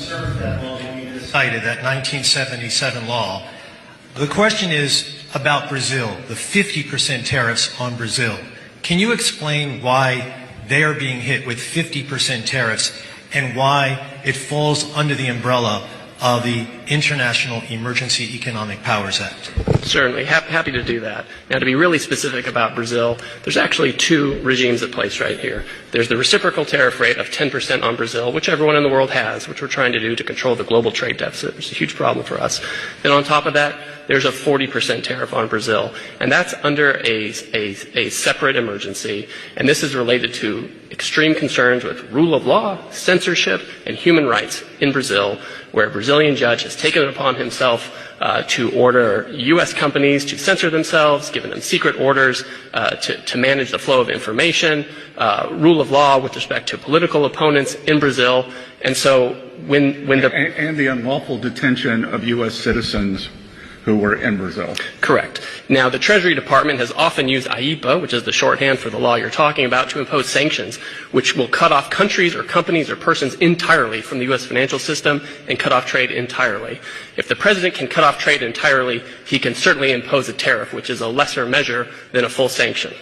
concerned with that law that you just cited, that 1977 law. The question is about Brazil, the 50% tariffs on Brazil. Can you explain why they are being hit with 50% tariffs and why it falls under the umbrella of the International Emergency Economic Powers Act? Certainly. Happy to do that. Now, to be really specific about Brazil, there's actually two regimes at place right here. There's the reciprocal tariff rate of 10% on Brazil, which everyone in the world has, which we're trying to do to control the global trade deficit, which is a huge problem for us. Then on top of that, there's a 40% tariff on Brazil, and that's under a separate emergency, and this is related to extreme concerns with rule of law, censorship, and human rights in Brazil, where a Brazilian judge has taken it upon himself to order U.S. companies to censor themselves, given them secret orders to manage the flow of information, rule of law with respect to political opponents in Brazil, and so when the unlawful detention of U.S. citizens who were in Brazil. Correct. Now, the Treasury Department has often used AIPA, which is the shorthand for the law you're talking about, to impose sanctions, which will cut off countries or companies or persons entirely from the U.S. financial system and cut off trade entirely. If the president can cut off trade entirely, he can certainly impose a tariff, which is a lesser measure than a full sanction.